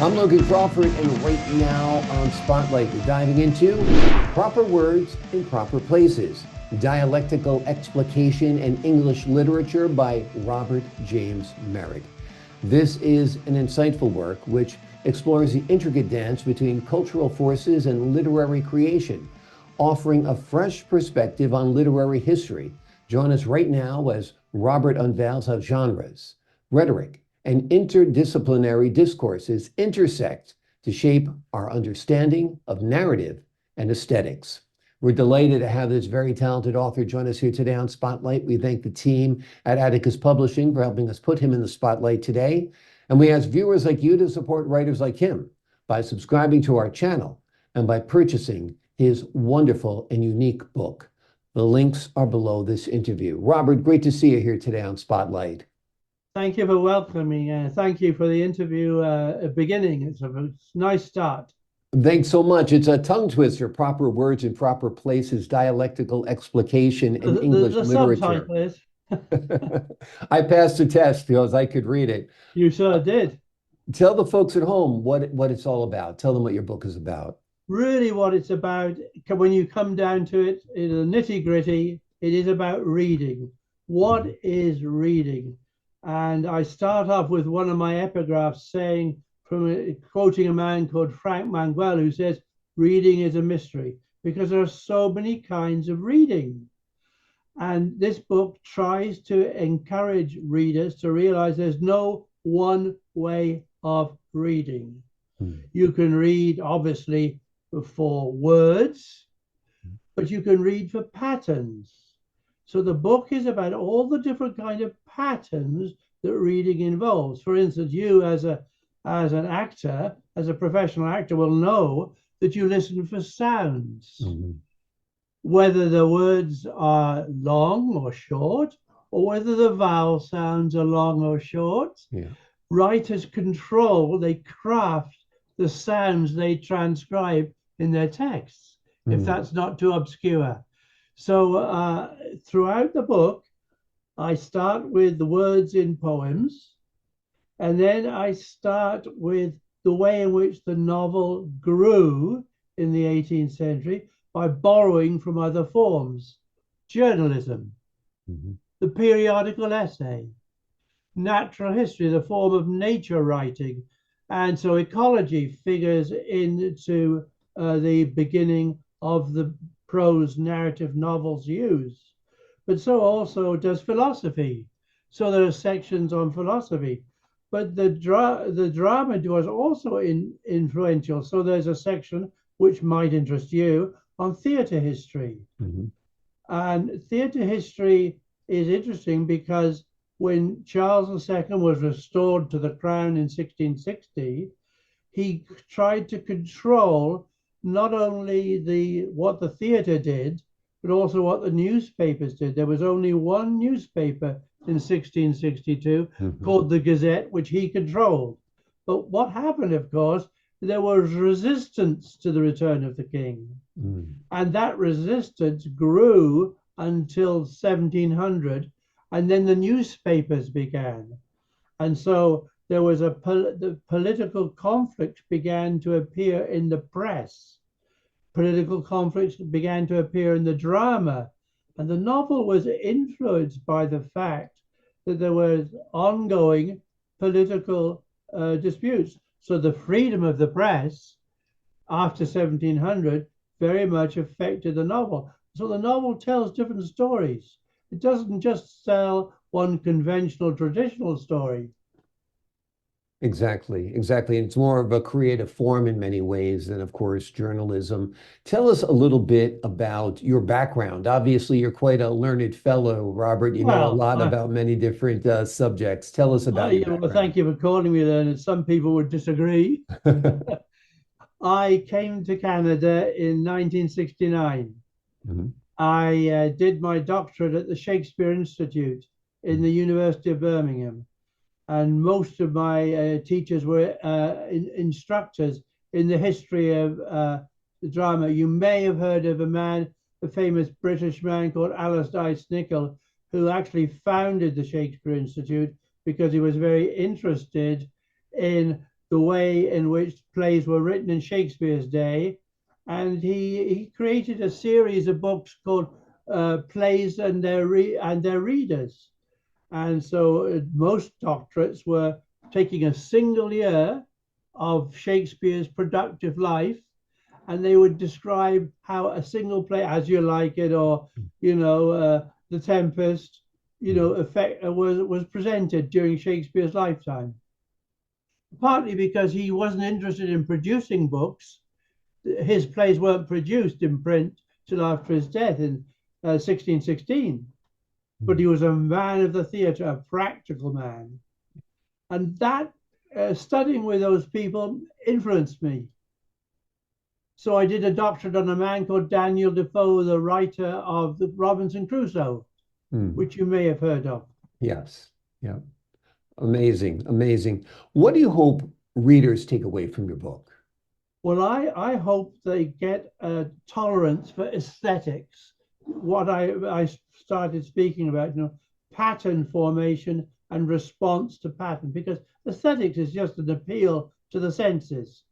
I'm Logan Crawford, and right now on Spotlight, we're diving into proper words in proper places, Dialectical Explication and English Literature by Robert James Merrett. This is an insightful work which explores the intricate dance between cultural forces and literary creation, offering a fresh perspective on literary history. Join us right now as Robert unveils how genres, rhetoric, and interdisciplinary discourses intersect to shape our understanding of narrative and aesthetics. We're delighted to have this very talented author join us here today on Spotlight. We thank the team at Atticus Publishing for helping us put him in the spotlight today. And we ask viewers like you to support writers like him by subscribing to our channel and by purchasing his wonderful and unique book. The links are below this interview. Robert, great to see you here today on Spotlight. Thank you for welcoming me. Thank you for the interview beginning. It's a nice start. Thanks so much. It's a tongue twister, proper words in proper places, dialectical explication in English the literature. Subtitle is. I passed the test because I could read it. You sure did. Tell the folks at home what it's all about. Tell them what your book is about. Really what it's about, when you come down to it, in the nitty-gritty, it is about reading. What is reading? And I start off with one of my epigraphs saying, quoting a man called Frank Manguel, who says, reading is a mystery because there are so many kinds of reading. And this book tries to encourage readers to realize there's no one way of reading. You can read, obviously, for words, but you can read for patterns. So the book is about all the different kind of patterns that reading involves. For instance, you as an actor, as a professional actor, will know that you listen for sounds, whether the words are long or short, or whether the vowel sounds are long or short. Writers control, they craft the sounds they transcribe in their texts, if that's not too obscure. So throughout the book, I start with the words in poems, and then I start with the way in which the novel grew in the 18th century by borrowing from other forms. Journalism, the periodical essay, natural history, the form of nature writing. And so ecology figures into the beginning of the prose narrative novels use, but so also does philosophy. So there are sections on philosophy, but the drama was also influential. So there's a section which might interest you on theatre history. And theatre history is interesting because when Charles II was restored to the crown in 1660, he tried to control not only what the theatre did, but also what the newspapers did. There was only one newspaper in 1662 called the Gazette, which he controlled. But what happened, of course, there was resistance to the return of the king. And that resistance grew until 1700, and then the newspapers began. And so there was the political conflict began to appear in the press. Political conflicts began to appear in the drama. And the novel was influenced by the fact that there was ongoing political disputes. So the freedom of the press after 1700 very much affected the novel. So the novel tells different stories. It doesn't just tell one conventional, traditional story. Exactly. It's more of a creative form in many ways than, of course, journalism. Tell us a little bit about your background. Obviously, you're quite a learned fellow, Robert. You know a lot about many different subjects. Tell us about your background. Well, thank you for calling me learned. Some people would disagree. I came to Canada in 1969. I did my doctorate at the Shakespeare Institute in the University of Birmingham. And most of my teachers were instructors in the history of the drama. You may have heard of a famous British man called Alasdair Snickle, who actually founded the Shakespeare Institute because he was very interested in the way in which plays were written in Shakespeare's day. And he created a series of books called Plays and Their Readers. And so most doctorates were taking a single year of Shakespeare's productive life, and they would describe how a single play, As You Like It, or The Tempest, was presented during Shakespeare's lifetime. Partly because he wasn't interested in producing books. His plays weren't produced in print till after his death in 1616. But he was a man of the theatre, a practical man. And that, studying with those people, influenced me. So I did a doctorate on a man called Daniel Defoe, the writer of the Robinson Crusoe, which you may have heard of. Yes. Yeah. Amazing. Amazing. What do you hope readers take away from your book? Well, I hope they get a tolerance for aesthetics. What I started speaking about, pattern formation and response to pattern, because aesthetics is just an appeal to the senses.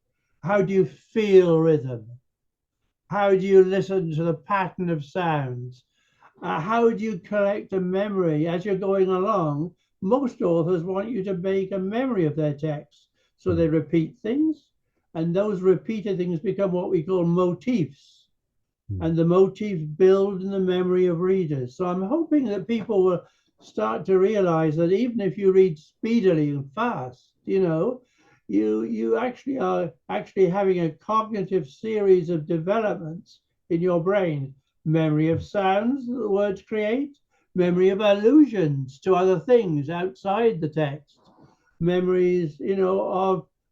How do you feel rhythm? How do you listen to the pattern of sounds? How do you collect a memory as you're going along? Most authors want you to make a memory of their text. So they repeat things, and those repeated things become what we call motifs. And the motifs build in the memory of readers. So I'm hoping that people will start to realize that even if you read speedily and fast, you actually are having a cognitive series of developments in your brain. Memory of sounds that the words create, memory of allusions to other things outside the text, memories,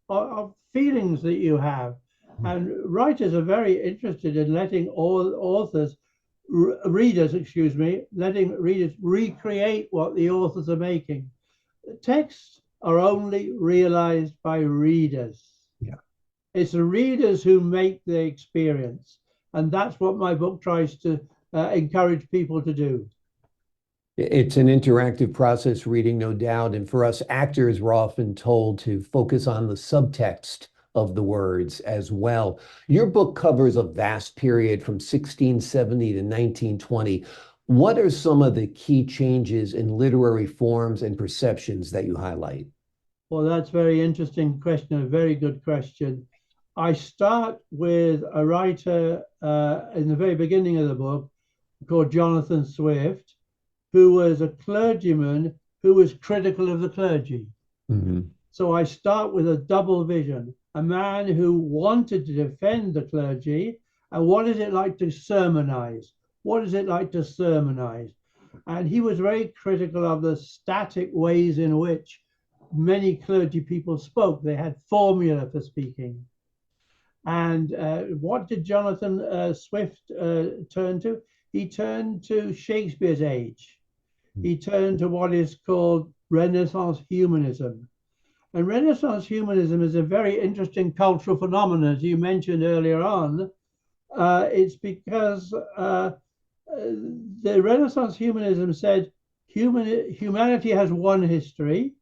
of feelings that you have. And writers are very interested in letting letting readers recreate what the authors are making. Texts are only realized by readers. Yeah. It's the readers who make the experience. And that's what my book tries to encourage people to do. It's an interactive process reading, no doubt. And for us actors, we're often told to focus on the subtext of the words as well. Your book covers a vast period from 1670 to 1920. What are some of the key changes in literary forms and perceptions that you highlight? Well, that's a very interesting question, a very good question. I start with a writer in the very beginning of the book called Jonathan Swift, who was a clergyman who was critical of the clergy. So I start with a double vision, a man who wanted to defend the clergy, and what is it like to sermonize? What is it like to sermonize? And he was very critical of the static ways in which many clergy people spoke. They had formula for speaking. And what did Jonathan Swift turn to? He turned to Shakespeare's age. He turned to what is called Renaissance humanism. And Renaissance humanism is a very interesting cultural phenomenon, as you mentioned earlier on. It's because the Renaissance humanism said humanity has one history.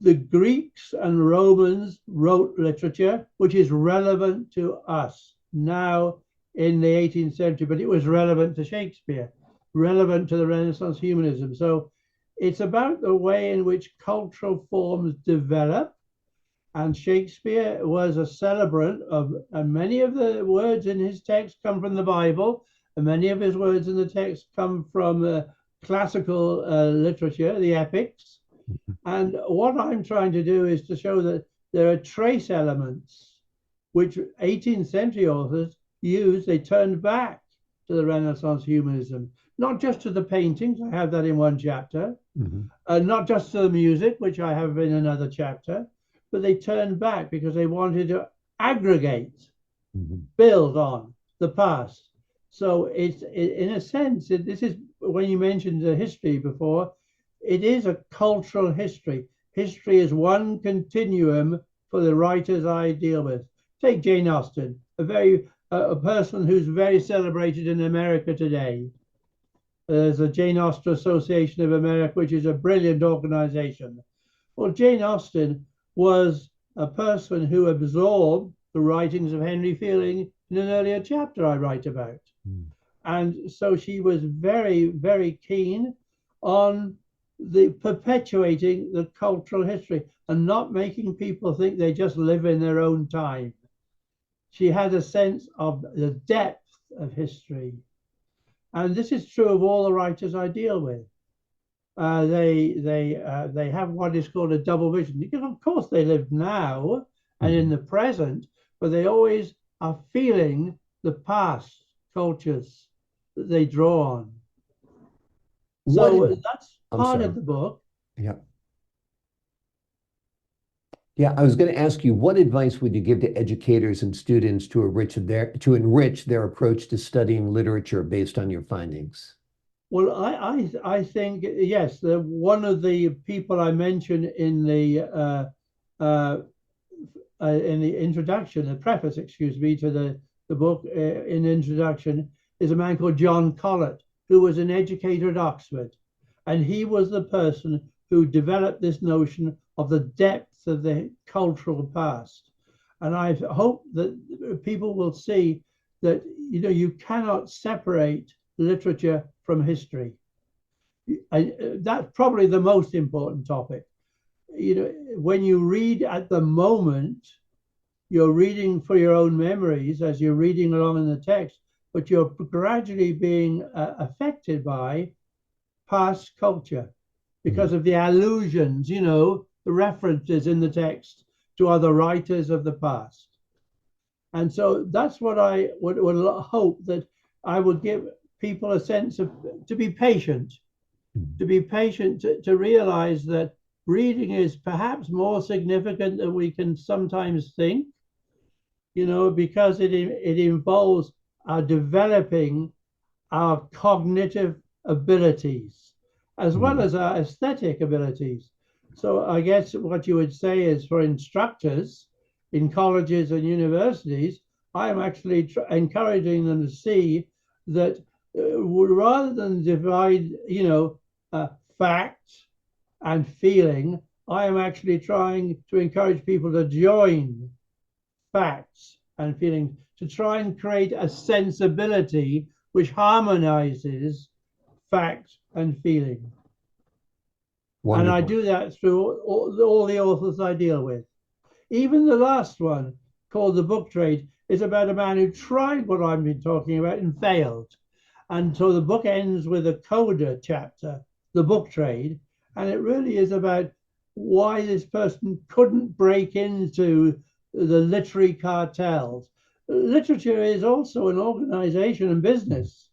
The Greeks and Romans wrote literature which is relevant to us now in the 18th century, but it was relevant to Shakespeare, relevant to the Renaissance humanism. So it's about the way in which cultural forms develop. And Shakespeare was a celebrant of, and many of the words in his text come from the Bible, and many of his words in the text come from classical literature, the epics. And what I'm trying to do is to show that there are trace elements which 18th century authors used. They turned back to the Renaissance humanism, not just to the paintings, I have that in one chapter, not just to the music, which I have in another chapter, but they turned back because they wanted to aggregate, build on the past. So it's, in a sense, this is, when you mentioned the history before, it is a cultural history. History is one continuum for the writers I deal with. Take Jane Austen, a person who's very celebrated in America today. There's a Jane Austen Association of America, which is a brilliant organization. Well, Jane Austen was a person who absorbed the writings of Henry Fielding in an earlier chapter I write about. And so she was very, very keen on the perpetuating the cultural history and not making people think they just live in their own time. She had a sense of the depth of history. And this is true of all the writers I deal with. They have what is called a double vision, because of course they live now and in the present, but they always are feeling the past cultures that they draw on. So that's part of the book. Yeah. Yeah, I was going to ask you, what advice would you give to educators and students to enrich their approach to studying literature based on your findings? Well, I think, yes, one of the people I mentioned in the introduction, the preface, excuse me, to the book in the introduction is a man called John Collett, who was an educator at Oxford. And he was the person who developed this notion of the depth of the cultural past. And I hope that people will see that, you know, you cannot separate literature from history. That's probably the most important topic. You know, when you read at the moment, you're reading for your own memories as you're reading along in the text, but you're gradually being affected by past culture because of the allusions, you know, the references in the text to other writers of the past. And so that's what I would hope, that I would give people a sense of, to be patient, to realize that reading is perhaps more significant than we can sometimes think, you know, because it involves our developing our cognitive abilities as well as our aesthetic abilities. So I guess what you would say is, for instructors in colleges and universities, I am actually encouraging them to see that rather than divide, you know, fact and feeling, I am actually trying to encourage people to join facts and feeling, to try and create a sensibility which harmonizes fact and feeling. Wonderful. And I do that through all the authors I deal with. Even the last one, called The Book Trade, is about a man who tried what I've been talking about and failed. And so the book ends with a coda chapter, The Book Trade, and it really is about why this person couldn't break into the literary cartels. Literature is also an organization and business.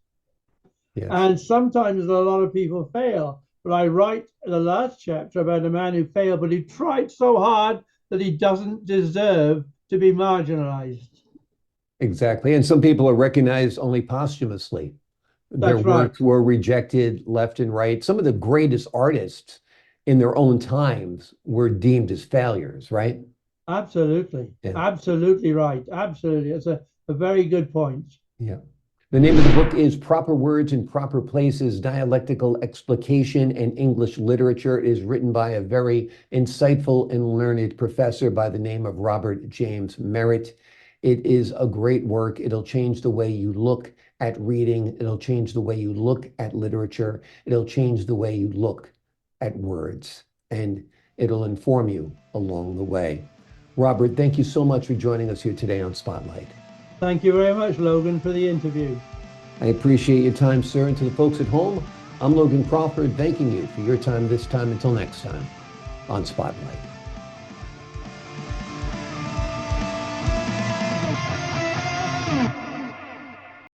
Yes. And sometimes a lot of people fail. But I write the last chapter about a man who failed, but he tried so hard that he doesn't deserve to be marginalized. Exactly. And some people are recognized only posthumously. Their works were rejected left and right. Some of the greatest artists in their own times were deemed as failures, right? Absolutely. Yeah. Absolutely right. Absolutely. It's a very good point. Yeah. The name of the book is Proper Words in Proper Places, Dialectical Explication in English Literature. It is written by a very insightful and learned professor by the name of Robert James Merrett. It is a great work. It'll change the way you look at reading. It'll change the way you look at literature. It'll change the way you look at words, and it'll inform you along the way. Robert, thank you so much for joining us here today on Spotlight. Thank you very much, Logan, for the interview. I appreciate your time, sir. And to the folks at home, I'm Logan Crawford, thanking you for your time this time. Until next time on Spotlight.